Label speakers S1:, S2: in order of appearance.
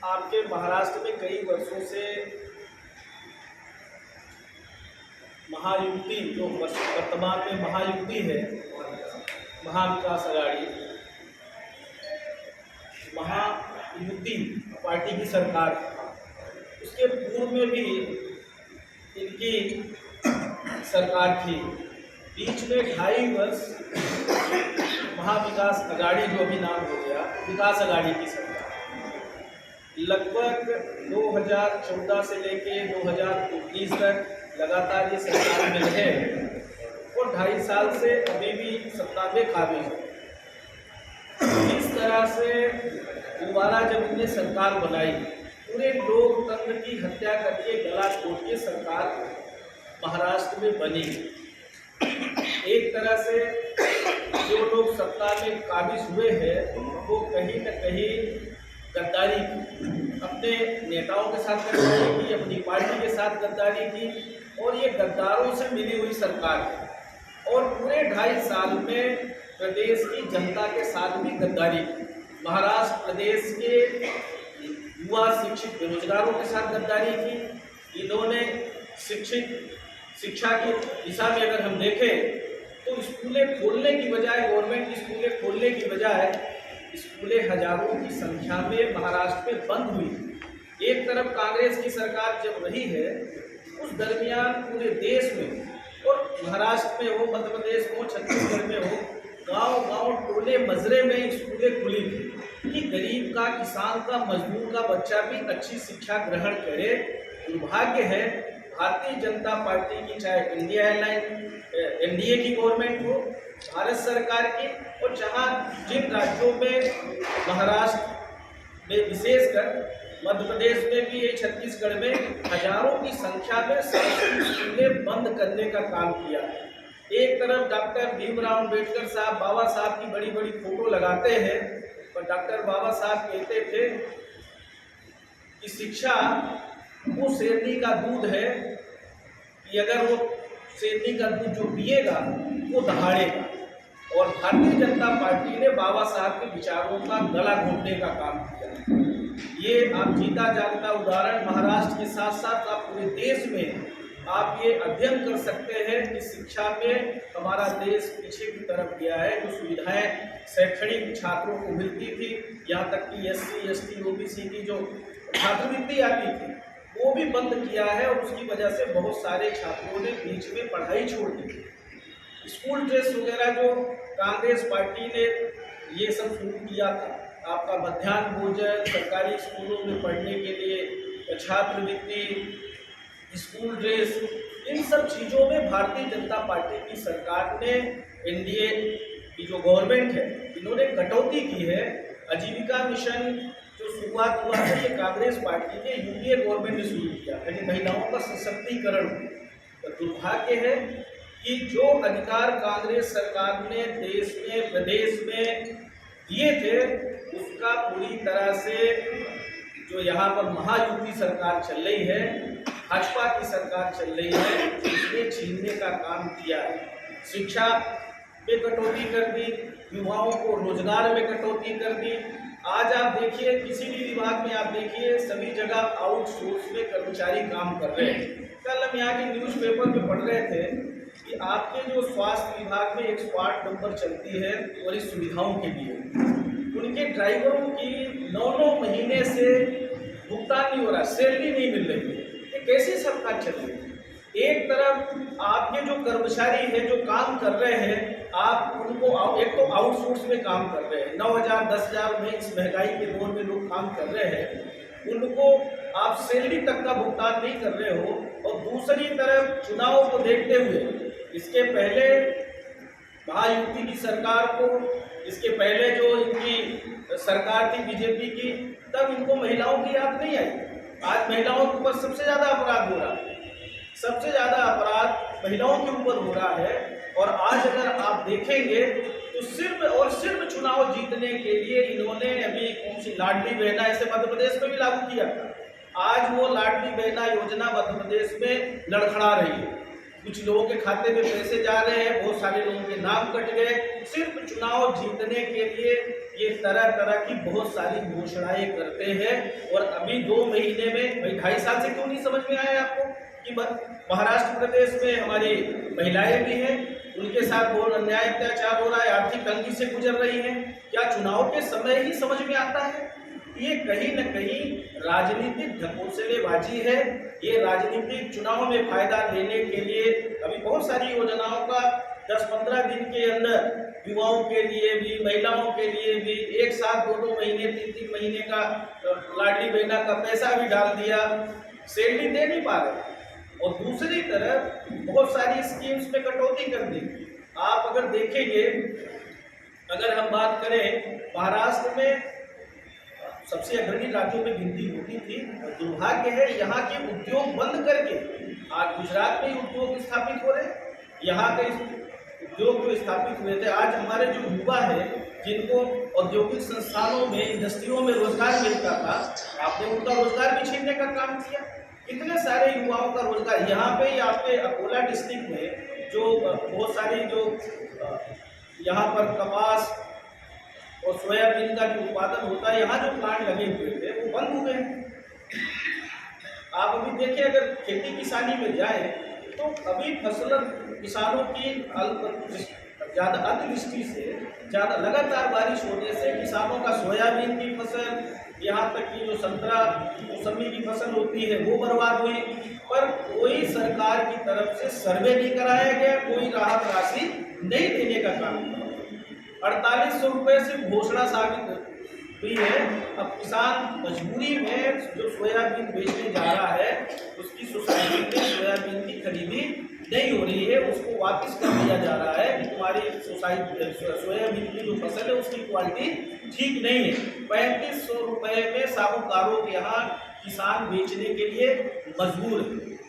S1: आपके महाराष्ट्र में कई वर्षों से महायुति जो वर्तमान में महायुति है, महाविकास अघाड़ी, महायुति पार्टी की सरकार, उसके पूर्व में भी इनकी सरकार थी। बीच में 2.5 वर्ष महाविकास अघाड़ी जो अभी नाम हो गया विकास अघाड़ी की सरकार, लगभग 2014 से लेके 2019 तक लगातार ये सरकार में रहे और 2.5 साल से अभी भी सत्ता में काबिज है। इस तरह से दोबारा जब इनने सरकार बनाई, पूरे लोकतंत्र की हत्या करके गला घोट के सरकार महाराष्ट्र में बनी। एक तरह से जो लोग सत्ता में काबिज हुए हैं वो कहीं न कहीं गद्दारी की, अपने नेताओं के साथ गद्दारी की, अपनी पार्टी के साथ गद्दारी की और ये गद्दारों से मिली हुई सरकार है। और पूरे 2.5 साल में प्रदेश की जनता के साथ भी गद्दारी की। महाराष्ट्र प्रदेश के युवा शिक्षित बेरोजगारों के साथ गद्दारी की। इन्होंने शिक्षा की दिशा में अगर हम देखें तो स्कूलें खोलने की बजाय, गवर्नमेंट की स्कूलें खोलने की बजाय स्कूलें हजारों की संख्या में महाराष्ट्र में बंद हुई। एक तरफ कांग्रेस की सरकार जब रही है, उस दरमियान पूरे देश में और महाराष्ट्र में हो, मध्य प्रदेश में हो, छत्तीसगढ़ में हो, गांव-गांव, टोले मजरे में स्कूलें खुली थी कि गरीब का, किसान का, मजदूर का बच्चा भी अच्छी शिक्षा ग्रहण करे। दुर्भाग्य है भारतीय जनता पार्टी की, चाहे इंडिया एनडीए की गवर्नमेंट हो, भारत सरकार की, और जहां जिन राज्यों में महाराष्ट्र में विशेषकर मध्य प्रदेश में भी, छत्तीसगढ़ में हजारों की संख्या में सरकारी स्कूलें बंद करने का काम किया। एक तरफ डॉक्टर भीमराव अम्बेडकर साहब, बाबा साहब की बड़ी बड़ी फोटो लगाते हैं, पर डॉक्टर बाबा साहब कहते थे कि शिक्षा वो शेरनी का दूध है कि अगर वो शेरनी का दूध जो पिएगा वो दहाड़ेगा। और भारतीय जनता पार्टी ने बाबा साहब के विचारों का गला घोटने का काम किया। ये आप जीता जागता उदाहरण महाराष्ट्र के साथ साथ आप पूरे देश में आप ये अध्ययन कर सकते हैं कि शिक्षा में हमारा देश पीछे की तरफ गया है। जो सुविधाएं शैक्षणिक छात्रों को मिलती थी, यहाँ तक कि SC, ST, OBC की जो छात्रवृत्ति आती थी वो भी बंद किया है और उसकी वजह से बहुत सारे छात्रों ने बीच में पढ़ाई छोड़ दी। स्कूल ड्रेस वगैरह जो कांग्रेस पार्टी ने ये सब शुरू किया था, आपका मध्याह्न भोजन, सरकारी स्कूलों में पढ़ने के लिए छात्रवृत्ति, स्कूल ड्रेस, इन सब चीज़ों में भारतीय जनता पार्टी की सरकार ने, एनडीए की जो गवर्नमेंट है, इन्होंने कटौती की है। आजीविका मिशन जो शुरुआत हुआ है ये कांग्रेस पार्टी के यूपीए गवर्नमेंट ने शुरू किया, यानी महिलाओं का सशक्तिकरण। तो दुर्भाग्य है कि जो अधिकार कांग्रेस सरकार ने देश में, प्रदेश में दिए थे, उसका पूरी तरह से जो यहाँ पर महायुति सरकार चल रही है, भाजपा की सरकार चल रही है, इसने छीनने का काम किया है। शिक्षा में कटौती कर दी, युवाओं को रोजगार में कटौती कर दी। आज आप देखिए किसी भी विभाग में आप देखिए सभी जगह आउटसोर्स में कर्मचारी काम कर रहे हैं। कल हम यहाँ की न्यूज़पेपर में पढ़ रहे थे कि आपके जो स्वास्थ्य विभाग में 108 नंबर चलती है वरिष्ठ सुविधाओं के लिए, उनके ड्राइवरों की 9-9 महीने से भुगतान नहीं हो रहा, सैलरी नहीं मिल रही है। ये कैसी सरकार चल रही है? एक तरफ आपके जो कर्मचारी हैं जो काम कर रहे हैं, आप उनको एक तो आउटसोर्स में काम कर रहे हैं, 9,000 10,000 में इस महंगाई के दौर में लोग काम कर रहे हैं, उनको आप सैलरी तक का भुगतान नहीं कर रहे हो। और दूसरी तरफ चुनाव को देखते हुए, इसके पहले महायुति की सरकार को, इसके पहले जो इनकी सरकार थी बीजेपी की, तब इनको महिलाओं की याद नहीं आई। आज महिलाओं के ऊपर सबसे ज़्यादा अपराध हो रहा है, सबसे ज़्यादा अपराध महिलाओं के ऊपर हो रहा है। और आज अगर आप देखेंगे तो सिर्फ और सिर्फ चुनाव जीतने के लिए इन्होंने अभी कौन सी लाडली बहना ऐसे मध्य प्रदेश में भी लागू किया था। आज वो लाडली बहना योजना मध्य प्रदेश में लड़खड़ा रही है। कुछ लोगों के खाते में पैसे जा रहे हैं, बहुत सारे लोगों के नाम कट गए। सिर्फ चुनाव जीतने के लिए ये तरह तरह की बहुत सारी घोषणाएं करते हैं। और अभी 2 महीने में, भाई 2.5 साल से क्यों नहीं समझ में आया आपको कि महाराष्ट्र प्रदेश में हमारी महिलाएं भी हैं, उनके साथ बहुत अन्याय अत्याचार हो रहा है, आर्थिक तंगी से गुजर रही हैं। क्या चुनाव के समय ही समझ में आता है? ये कहीं न कहीं राजनीतिक ढकोसलेबाजी है। ये राजनीतिक चुनाव में फायदा लेने के लिए अभी बहुत सारी योजनाओं का 10-15 दिन के अंदर युवाओं के लिए भी, महिलाओं के लिए भी, एक साथ 2-2 महीने 3-3 महीने का लाडली बहना का पैसा भी डाल दिया, सैलरी दे नहीं पा रहे। और दूसरी तरफ बहुत सारी स्कीम्स में कटौती कर दी। आप अगर देखेंगे, अगर हम बात करें महाराष्ट्र में सबसे अग्रणी राज्यों में गिनती होती थी। दुर्भाग्य है यहाँ के उद्योग बंद करके आज गुजरात में ही उद्योग स्थापित हो रहे हैं। यहाँ के उद्योग जो स्थापित हुए थे, आज हमारे जो युवा है जिनको औद्योगिक संस्थानों में, इंडस्ट्रियों में रोजगार मिलता था, आपने उनका रोजगार भी छीनने का काम किया। कितने सारे युवाओं का रोजगार यहाँ पे ही, आपके अकोला डिस्ट्रिक्ट में जो बहुत सारी जो यहाँ पर कपास और सोयाबीन का जो उत्पादन होता है, यहाँ जो प्लांट लगे हुए थे वो बंद हो गए। आप अभी देखिए, अगर खेती किसानी में जाए तो अभी फसल किसानों की ज़्यादा अतिवृष्टि से, ज़्यादा लगातार बारिश होने से किसानों का सोयाबीन की फसल, यहाँ तक कि जो संतरा मौसमी की फसल होती है वो बर्बाद हुई। पर कोई सरकार की तरफ से सर्वे नहीं कराया गया, कोई राहत राशि नहीं देने का काम किया। 4800 रुपये से घोषणा साबित हुई है। अब किसान मजबूरी में जो सोयाबीन बेचने जा रहा है, उसकी सोसाइटी में सोयाबीन की खरीदी नहीं हो रही है, उसको वापस कर दिया जा रहा है कि तुम्हारी सोसाइटी सोयाबीन की जो फसल है उसकी क्वालिटी ठीक नहीं है। 3500 रुपये में साहूकारों के यहाँ किसान बेचने के लिए मजबूर है।